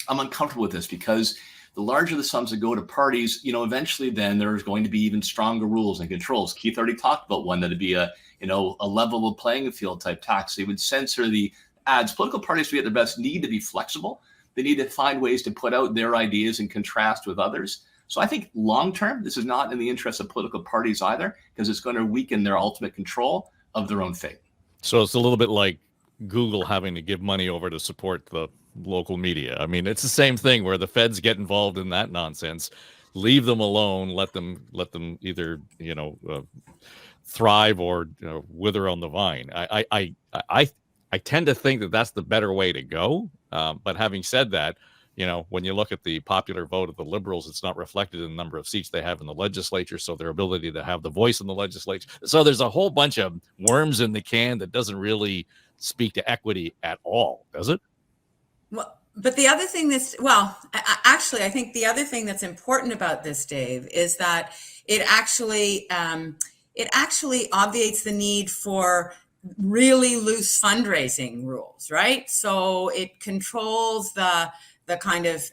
I'm uncomfortable with this because the larger the sums that go to parties, eventually then there's going to be even stronger rules and controls. Keith already talked about one that'd be a level playing field type tax. They would censor the ads. Political parties, to be at their best, need to be flexible. They need to find ways to put out their ideas in contrast with others. So I think long term, this is not in the interest of political parties either, because it's going to weaken their ultimate control of their own fate. So it's a little bit like Google having to give money over to support the local media. I mean, it's the same thing where the feds get involved in that nonsense. Leave them alone. Let them either thrive or wither on the vine. I tend to think that that's the better way to go. But having said that, when you look at the popular vote of the Liberals, it's not reflected in the number of seats they have in the legislature, so their ability to have the voice in the legislature. So there's a whole bunch of worms in the can that doesn't really speak to equity at all, does it? Well, but the other thing I think the other thing that's important about this, Dave, is that it actually obviates the need for really loose fundraising rules, right? So it controls the kind of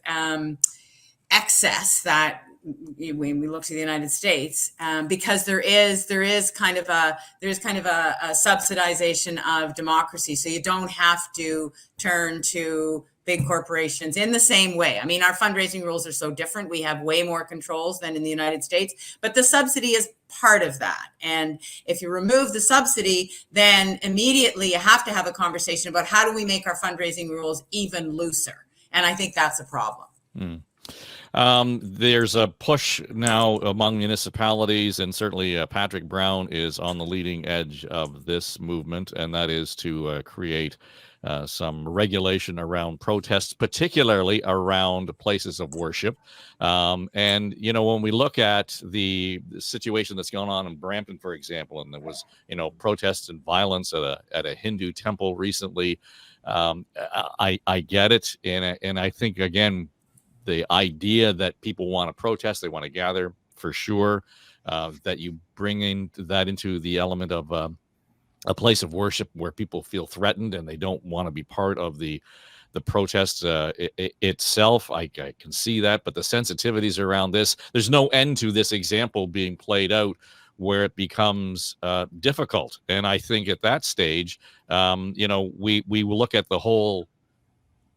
excess that when we look to the United States, because there is kind of a subsidization of democracy. So you don't have to turn to big corporations in the same way. I mean, our fundraising rules are so different. We have way more controls than in the United States, but the subsidy is part of that. And if you remove the subsidy, then immediately you have to have a conversation about how do we make our fundraising rules even looser? And I think that's a problem. There's a push now among municipalities, and certainly Patrick Brown is on the leading edge of this movement, and that is to create some regulation around protests, particularly around places of worship. And, when we look at the situation that's going on in Brampton, for example, and there was, protests and violence at a Hindu temple recently, I get it. And I think, again, the idea that people want to protest, they want to gather, for sure, that you bring that into the element of a place of worship where people feel threatened and they don't want to be part of the protest itself. I can see that, but the sensitivities around this, there's no end to this example being played out where it becomes difficult. And I think at that stage, we will look at the whole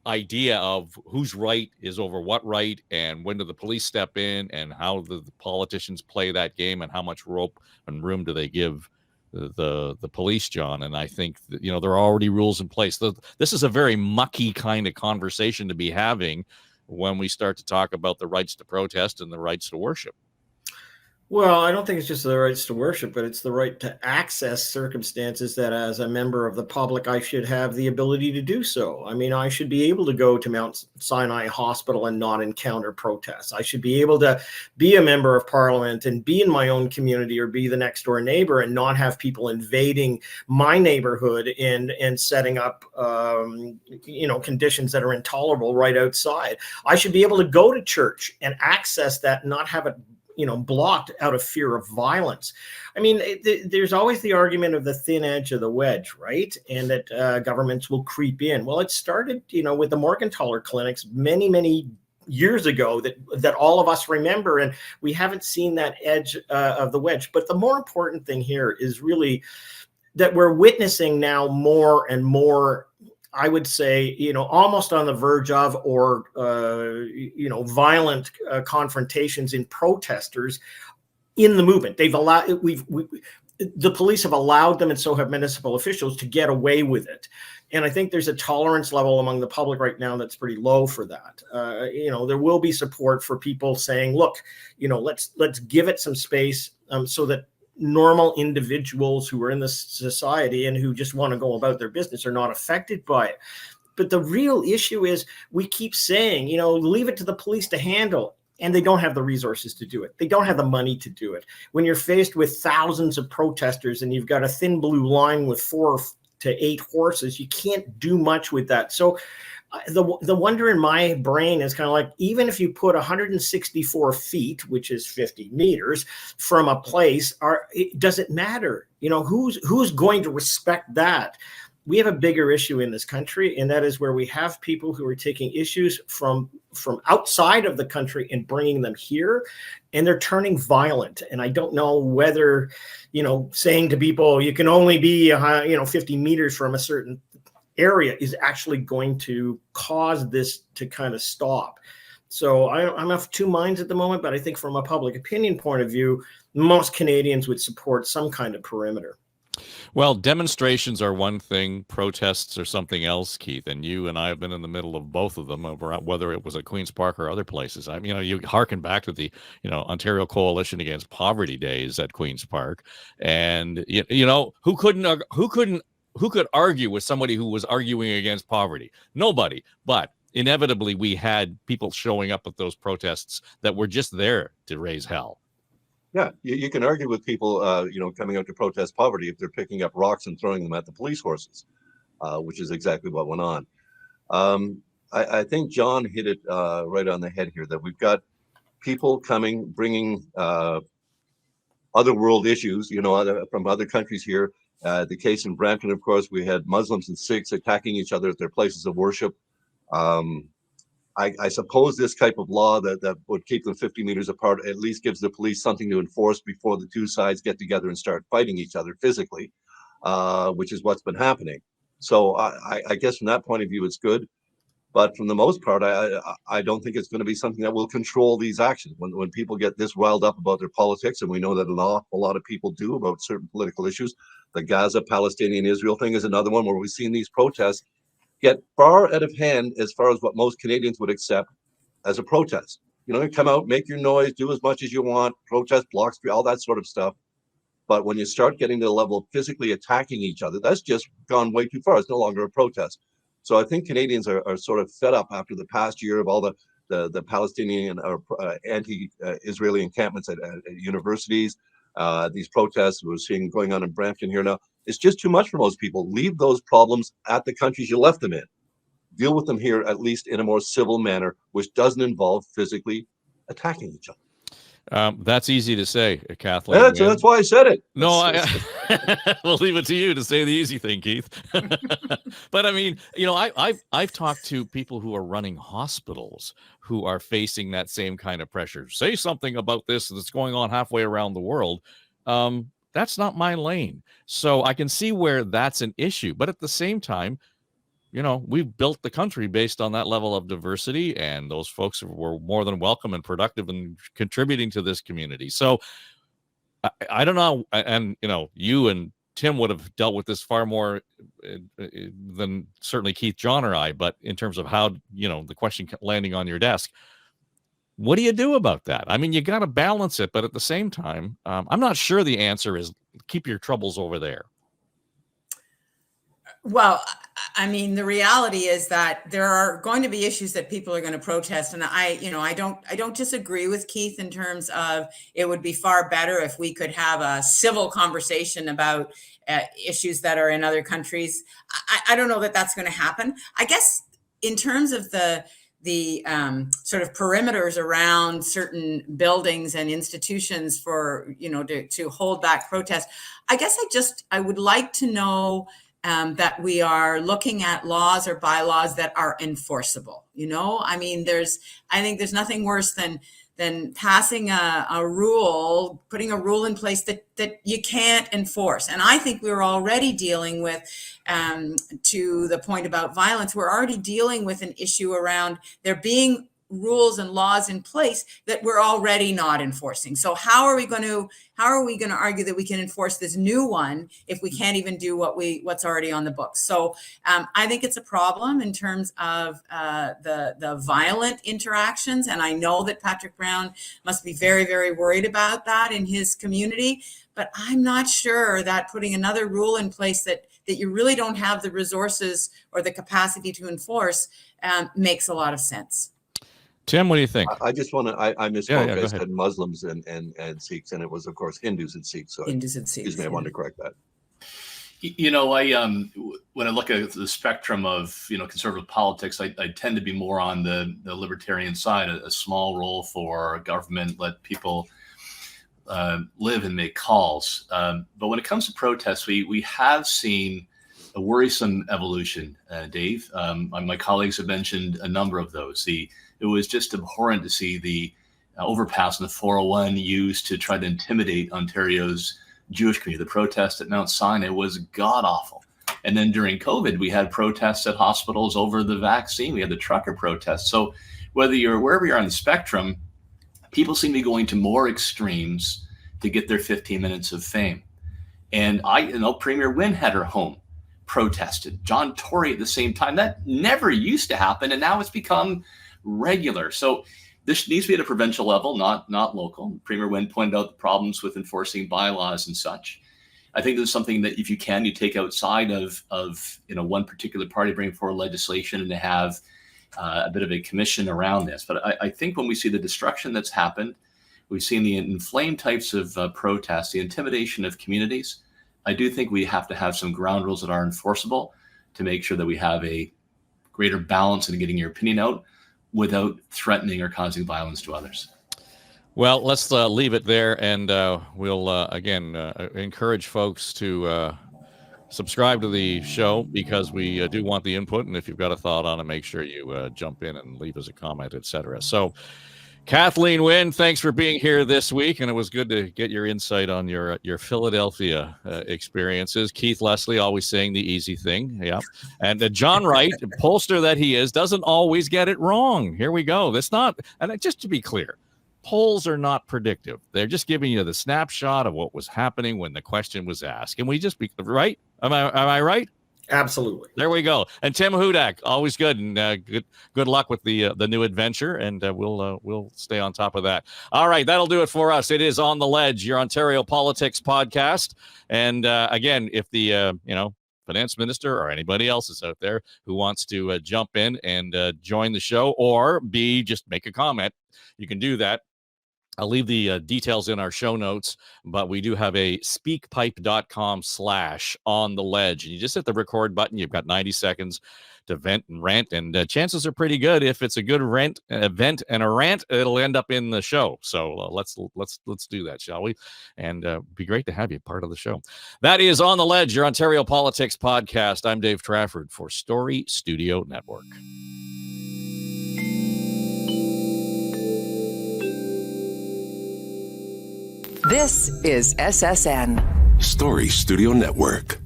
idea of whose right is over what right, and when do the police step in, and how the politicians play that game, and how much rope and room do they give the police, John. And I think that, there are already rules in place. This is a very mucky kind of conversation to be having when we start to talk about the rights to protest and the rights to worship. Well, I don't think it's just the rights to worship, but it's the right to access circumstances that, as a member of the public, I should have the ability to do so. I mean, I should be able to go to Mount Sinai Hospital and not encounter protests. I should be able to be a member of parliament and be in my own community or be the next door neighbor and not have people invading my neighborhood and setting up, conditions that are intolerable right outside. I should be able to go to church and access that and not have it blocked out of fear of violence. I mean, there's always the argument of the thin edge of the wedge, right? And that governments will creep in. Well, it started, with the Morgentaler clinics many years ago that all of us remember, and we haven't seen that edge of the wedge. But the more important thing here is really that we're witnessing now more and more, I would say, almost on the verge of, or, violent confrontations in protesters in the movement. They've allowed, the police have allowed them, and so have municipal officials, to get away with it. And I think there's a tolerance level among the public right now that's pretty low for that. There will be support for people saying, look, let's give it some space, so that normal individuals who are in this society and who just want to go about their business are not affected by it. But the real issue is, we keep saying, leave it to the police to handle, and they don't have the resources to do it. They don't have the money to do it. When you're faced with thousands of protesters and you've got a thin blue line with 4 to 8 horses, you can't do much with that. So the wonder in my brain is kind of like, even if you put 164 feet, which is 50 meters from a place, does it matter? Who's going to respect that? We have a bigger issue in this country, and that is where we have people who are taking issues from outside of the country and bringing them here, and they're turning violent. And I don't know whether, saying to people, you can only be, 50 meters from a certain area is actually going to cause this to kind of stop. So I'm of two minds at the moment, but I think from a public opinion point of view, most Canadians would support some kind of perimeter. Well, demonstrations are one thing, protests are something else, Keith, and you and I have been in the middle of both of them, whether it was at Queen's Park or other places. I mean, you hearken back to the, Ontario Coalition Against Poverty days at Queen's Park, and who could argue with somebody who was arguing against poverty? Nobody. But inevitably, we had people showing up at those protests that were just there to raise hell. Yeah, you can argue with people, coming out to protest poverty if they're picking up rocks and throwing them at the police horses, which is exactly what went on. I think John hit it right on the head here, that we've got people bringing other world issues, from other countries here. The case in Brampton, of course, we had Muslims and Sikhs attacking each other at their places of worship. I suppose this type of law that would keep them 50 meters apart at least gives the police something to enforce before the two sides get together and start fighting each other physically, which is what's been happening. So I guess from that point of view, it's good. But from the most part, I don't think it's going to be something that will control these actions. When people get this riled up about their politics, and we know that an awful lot of people do about certain political issues, the Gaza, Palestinian, Israel thing is another one where we've seen these protests get far out of hand as far as what most Canadians would accept as a protest. Come out, make your noise, do as much as you want, protest, block street, all that sort of stuff. But when you start getting to the level of physically attacking each other, that's just gone way too far. It's no longer a protest. So I think Canadians are sort of fed up after the past year of all the Palestinian or anti-Israeli encampments at universities, these protests we're seeing going on in Brampton here now. It's just too much for most people. Leave those problems at the countries you left them in. Deal with them here, at least in a more civil manner, which doesn't involve physically attacking each other. That's easy to say, Kathleen. That's why I said it. No, we'll leave it to you to say the easy thing, Keith. But I mean, I've talked to people who are running hospitals who are facing that same kind of pressure. Say something about this that's going on halfway around the world. That's not my lane. So I can see where that's an issue. But at the same time, we've built the country based on that level of diversity, and those folks were more than welcome and productive in contributing to this community. So I don't know. And, you and Tim would have dealt with this far more than certainly Keith, John, or I, but in terms of how, the question landing on your desk, What do you do about that? I mean, you got to balance it, but at the same time, I'm not sure the answer is keep your troubles over there. Well, I mean, the reality is that there are going to be issues that people are going to protest, and I don't disagree with Keith in terms of it would be far better if we could have a civil conversation about issues that are in other countries. I don't know that that's going to happen. I guess in terms of the sort of perimeters around certain buildings and institutions for to hold back protest, I guess I would like to know. That we are looking at laws or bylaws that are enforceable. I mean, I think there's nothing worse than passing a rule, putting a rule in place that you can't enforce. And I think we're already dealing with, to the point about violence, we're already dealing with an issue around there being rules and laws in place that we're already not enforcing. So how are we going to argue that we can enforce this new one if we can't even do what's already on the books? So I think it's a problem in terms of the violent interactions, and I know that Patrick Brown must be very, very worried about that in his community. But I'm not sure that putting another rule in place that you really don't have the resources or the capacity to enforce makes a lot of sense. Tim, what do you think? I just want to, I misspoke. I said Muslims and Sikhs, and it was, of course, Hindus and Sikhs. So Hindus and Sikhs. Excuse me, I wanted to correct that. When I look at the spectrum of, conservative politics, I tend to be more on the libertarian side, a small role for government, let people live and make calls. But when it comes to protests, we have seen a worrisome evolution, Dave. My colleagues have mentioned a number of those. It was just abhorrent to see the overpass in the 401 used to try to intimidate Ontario's Jewish community. The protest at Mount Sinai was god-awful. And then during COVID, we had protests at hospitals over the vaccine. We had the trucker protests. So wherever you're on the spectrum, people seem to be going to more extremes to get their 15 minutes of fame. And Premier Wynne had her home protested. John Tory at the same time. That never used to happen, and now it's become regular. So this needs to be at a provincial level, not local. Premier Wynne pointed out the problems with enforcing bylaws and such. I think there's something that if you take outside of one particular party, bring forward legislation and to have a bit of a commission around this. But I think when we see the destruction that's happened, we've seen the inflamed types of protests, the intimidation of communities. I do think we have to have some ground rules that are enforceable to make sure that we have a greater balance in getting your opinion out without threatening or causing violence to others. Well, let's leave it there, and we'll again encourage folks to subscribe to the show because we do want the input. And if you've got a thought on it, make sure you jump in and leave us a comment, etc. So, Kathleen Wynne, thanks for being here this week, and it was good to get your insight on your Philadelphia experiences. Keith Leslie always saying the easy thing, yeah. And John Wright, pollster that he is, doesn't always get it wrong. Here we go. That's not, and just to be clear, polls are not predictive. They're just giving you the snapshot of what was happening when the question was asked. Can we just be right? Am I right? Absolutely. There we go. And Tim Hudak, always good, and good luck with the new adventure, and we'll stay on top of that. All right, that'll do it for us. It is On the Ledge, your Ontario Politics podcast. And again, if the finance minister or anybody else is out there who wants to jump in and join the show, or just make a comment, you can do that. I'll leave the details in our show notes, but we do have a speakpipe.com/on the ledge. And you just hit the record button. You've got 90 seconds to vent and rant. And chances are pretty good. If it's a good vent and a rant, it'll end up in the show. So let's do that, shall we? And be great to have you part of the show. That is On the Ledge, your Ontario Politics podcast. I'm Dave Trafford for Story Studio Network. This is SSN. Story Studio Network.